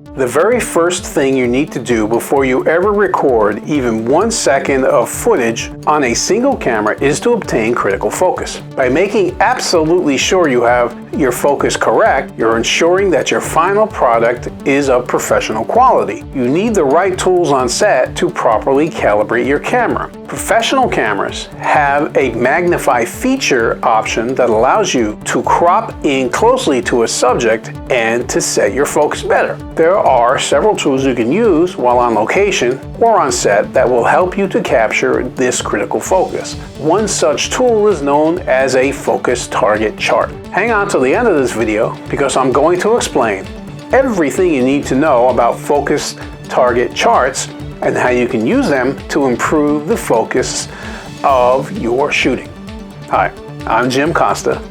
The very first thing you need to do before you ever record even 1 second of footage on a single camera is to obtain critical focus. By making absolutely sure you have your focus correct, you're ensuring that your final product is of professional quality. You need the right tools on set to properly calibrate your camera. Professional cameras have a magnify feature option that allows you to crop in closely to a subject and to set your focus better. There are several tools you can use while on location or on set that will help you to capture this critical focus. One such tool is known as a focus target chart. Hang on to the end of this video because I'm going to explain everything you need to know about focus target charts and how you can use them to improve the focus of your shooting. Hi, I'm Jim Costa.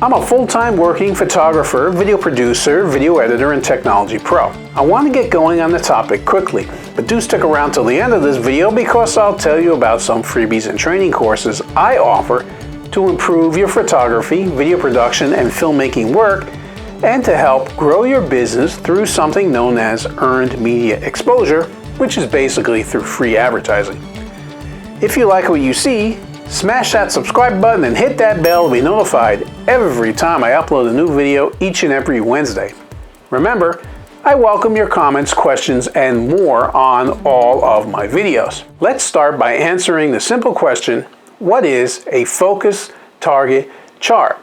I'm a full-time working photographer, video producer, video editor, and technology pro. I want to get going on the topic quickly, but do stick around till the end of this video because I'll tell you about some freebies and training courses I offer to improve your photography, video production, and filmmaking work, and to help grow your business through something known as earned media exposure, which is basically through free advertising. If you like what you see, smash that subscribe button and hit that bell to be notified every time I upload a new video each and every Wednesday. Remember, I welcome your comments, questions, and more on all of my videos. Let's start by answering the simple question, what is a focus target chart?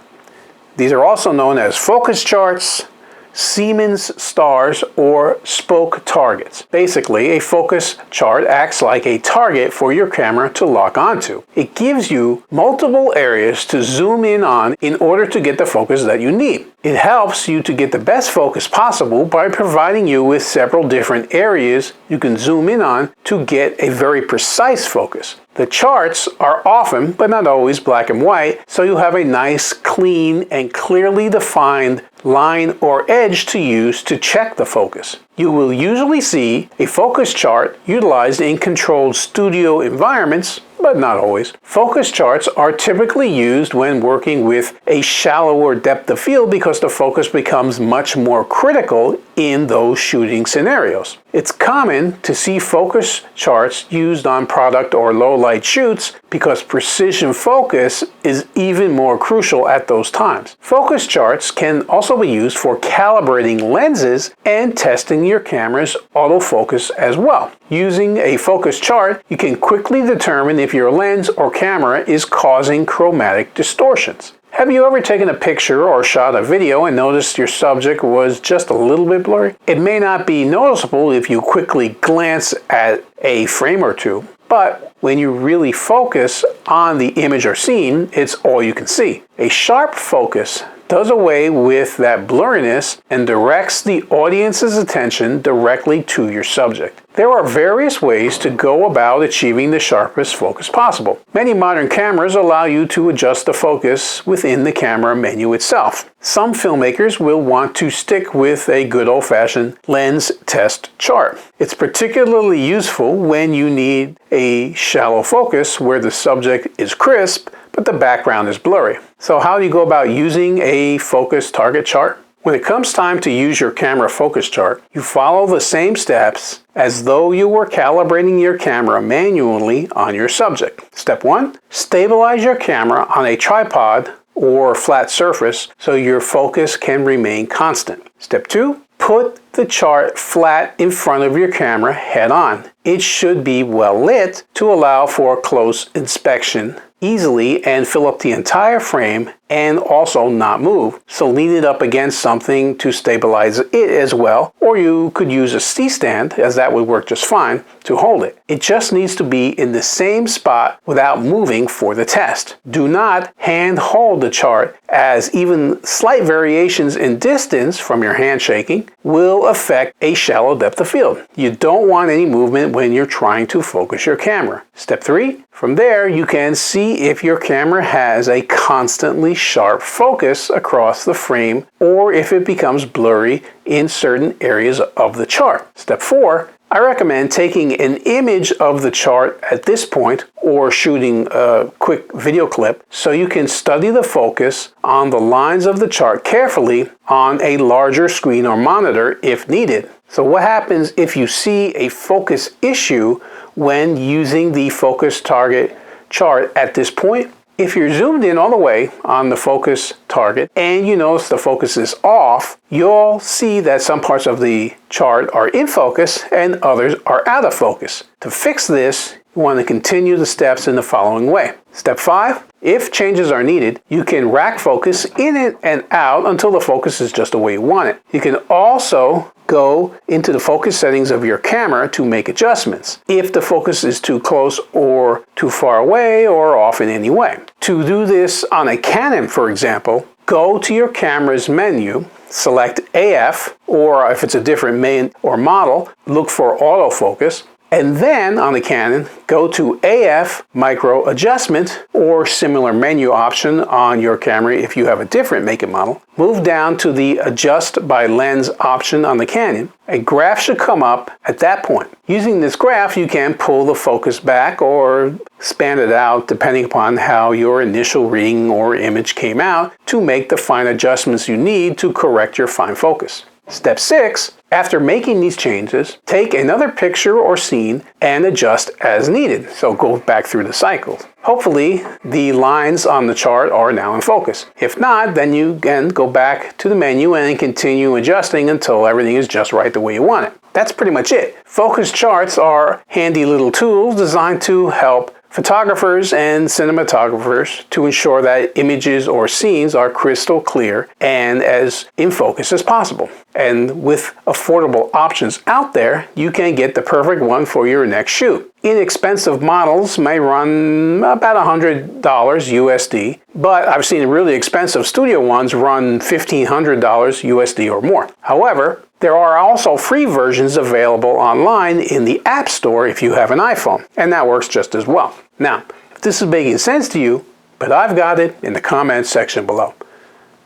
These are also known as focus charts, Siemens stars, or spoke targets. Basically, a focus chart acts like a target for your camera to lock onto. It gives you multiple areas to zoom in on in order to get the focus that you need. It helps you to get the best focus possible by providing you with several different areas you can zoom in on to get a very precise focus. The charts are often, but not always, black and white, so you have a nice, clean, and clearly defined line or edge to use to check the focus. You will usually see a focus chart utilized in controlled studio environments, but not always. Focus charts are typically used when working with a shallower depth of field because the focus becomes much more critical in those shooting scenarios. It's common to see focus charts used on product or low light shoots because precision focus is even more crucial at those times. Focus charts can also be used for calibrating lenses and testing your camera's autofocus as well. Using a focus chart, you can quickly determine if your lens or camera is causing chromatic distortions. Have you ever taken a picture or shot a video and noticed your subject was just a little bit blurry? It may not be noticeable if you quickly glance at a frame or two, but when you really focus on the image or scene, it's all you can see. A sharp focus does away with that blurriness and directs the audience's attention directly to your subject. There are various ways to go about achieving the sharpest focus possible. Many modern cameras allow you to adjust the focus within the camera menu itself. Some filmmakers will want to stick with a good old-fashioned lens test chart. It's particularly useful when you need a shallow focus where the subject is crisp but the background is blurry. So how do you go about using a focus target chart? When it comes time to use your camera focus chart, you follow the same steps as though you were calibrating your camera manually on your subject. Step 1, stabilize your camera on a tripod or flat surface so your focus can remain constant. Step 2, put the chart flat in front of your camera head on. It should be well lit to allow for close inspection easily and fill up the entire frame and also not move. So lean it up against something to stabilize it as well, or you could use a C-stand, as that would work just fine, to hold it. It just needs to be in the same spot without moving for the test. Do not hand hold the chart, as even slight variations in distance from your hand shaking will affect a shallow depth of field. You don't want any movement when you're trying to focus your camera. Step 3, from there you can see if your camera has a constantly sharp focus across the frame or if it becomes blurry in certain areas of the chart. Step 4, I recommend taking an image of the chart at this point or shooting a quick video clip so you can study the focus on the lines of the chart carefully on a larger screen or monitor if needed. So what happens if you see a focus issue when using the focus target chart at this point? If you're zoomed in all the way on the focus target and you notice the focus is off, you'll see that some parts of the chart are in focus and others are out of focus. To fix this, you want to continue the steps in the following way. Step 5, if changes are needed, you can rack focus in and out until the focus is just the way you want it. You can also go into the focus settings of your camera to make adjustments if the focus is too close or too far away or off in any way. To do this on a Canon, for example, go to your camera's menu, select AF, or if it's a different main or model, look for autofocus. And then on the Canon, go to AF Micro Adjustment or similar menu option on your camera if you have a different make and model. Move down to the Adjust by Lens option on the Canon. A graph should come up at that point. Using this graph, you can pull the focus back or span it out depending upon how your initial reading or image came out to make the fine adjustments you need to correct your fine focus. Step 6, after making these changes, take another picture or scene and adjust as needed. So go back through the cycle. Hopefully, the lines on the chart are now in focus. If not, then you again go back to the menu and continue adjusting until everything is just right the way you want it. That's pretty much it. Focus charts are handy little tools designed to help photographers and cinematographers to ensure that images or scenes are crystal clear and as in focus as possible. And with affordable options out there, you can get the perfect one for your next shoot. Inexpensive models may run about $100 USD, but I've seen really expensive studio ones run $1,500 USD or more. However, there are also free versions available online in the App Store if you have an iPhone, and that works just as well. Now, if this is making sense to you, but I've got it in the comments section below.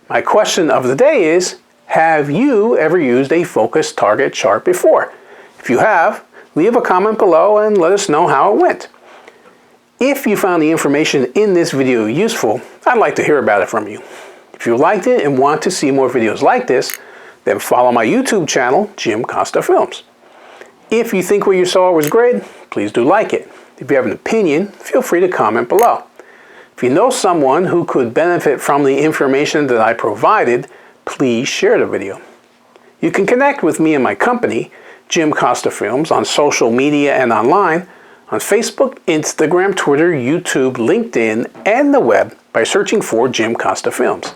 My question of the day is, have you ever used a focus target chart before? If you have, leave a comment below and let us know how it went. If you found the information in this video useful, I'd like to hear about it from you. If you liked it and want to see more videos like this, then follow my YouTube channel, Jim Costa Films. If you think what you saw was great, please do like it. If you have an opinion, feel free to comment below. If you know someone who could benefit from the information that I provided, please share the video. You can connect with me and my company, Jim Costa Films, on social media and online, on Facebook, Instagram, Twitter, YouTube, LinkedIn, and the web by searching for Jim Costa Films.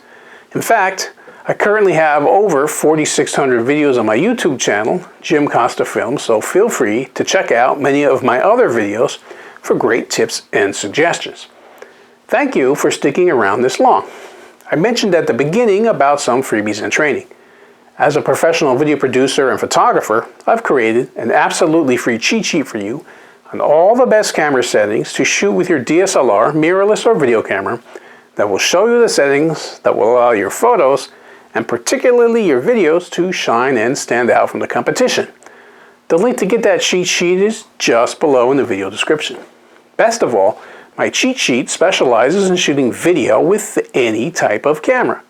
In fact, I currently have over 4,600 videos on my YouTube channel, Jim Costa Films, so feel free to check out many of my other videos for great tips and suggestions. Thank you for sticking around this long. I mentioned at the beginning about some freebies and training. As a professional video producer and photographer, I've created an absolutely free cheat sheet for you on all the best camera settings to shoot with your DSLR, mirrorless, or video camera that will show you the settings that will allow your photos and particularly your videos to shine and stand out from the competition. The link to get that cheat sheet is just below in the video description. Best of all, my cheat sheet specializes in shooting video with any type of camera.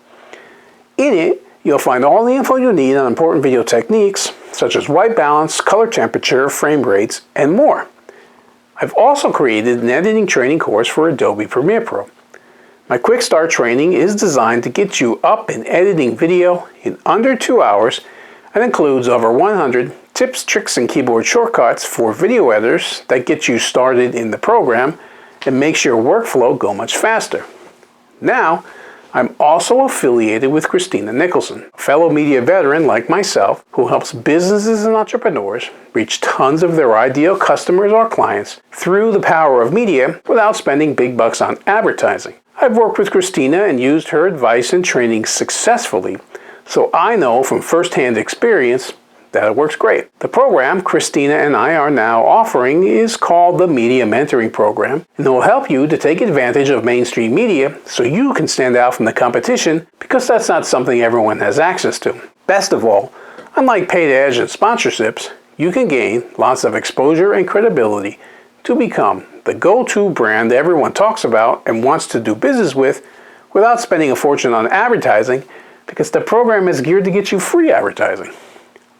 In it, you'll find all the info you need on important video techniques, such as white balance, color temperature, frame rates, and more. I've also created an editing training course for Adobe Premiere Pro. My Quick Start training is designed to get you up and editing video in under 2 hours and includes over 100 tips, tricks, and keyboard shortcuts for video editors that get you started in the program and makes your workflow go much faster. Now, I'm also affiliated with Christina Nicholson, a fellow media veteran like myself who helps businesses and entrepreneurs reach tons of their ideal customers or clients through the power of media without spending big bucks on advertising. I've worked with Christina and used her advice and training successfully, so I know from firsthand experience that it works great. The program Christina and I are now offering is called the Media Mentoring Program, and it will help you to take advantage of mainstream media so you can stand out from the competition because that's not something everyone has access to. Best of all, unlike paid ads and sponsorships, you can gain lots of exposure and credibility to become the go-to brand everyone talks about and wants to do business with without spending a fortune on advertising, because the program is geared to get you free advertising.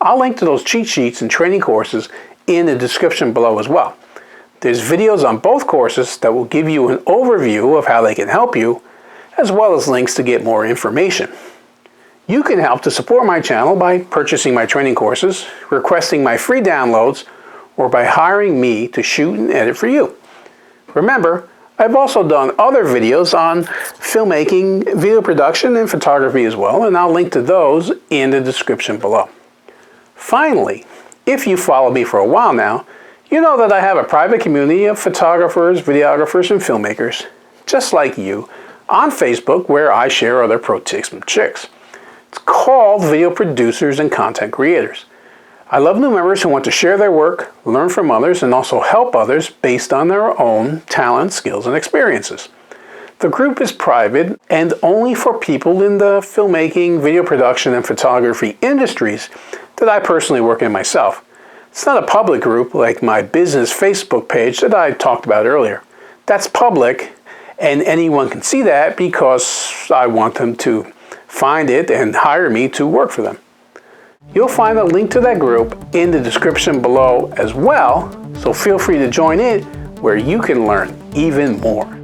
I'll link to those cheat sheets and training courses in the description below as well. There's videos on both courses that will give you an overview of how they can help you, as well as links to get more information. You can help to support my channel by purchasing my training courses, requesting my free downloads, or by hiring me to shoot and edit for you. Remember, I've also done other videos on filmmaking, video production, and photography as well, and I'll link to those in the description below. Finally, if you follow me for a while now, you know that I have a private community of photographers, videographers, and filmmakers, just like you, on Facebook, where I share other pro tips and tricks. It's called Video Producers and Content Creators. I love new members who want to share their work, learn from others, and also help others based on their own talent, skills, and experiences. The group is private and only for people in the filmmaking, video production, and photography industries that I personally work in myself. It's not a public group like my business Facebook page that I talked about earlier. That's public, and anyone can see that because I want them to find it and hire me to work for them. You'll find a link to that group in the description below as well, so feel free to join in where you can learn even more.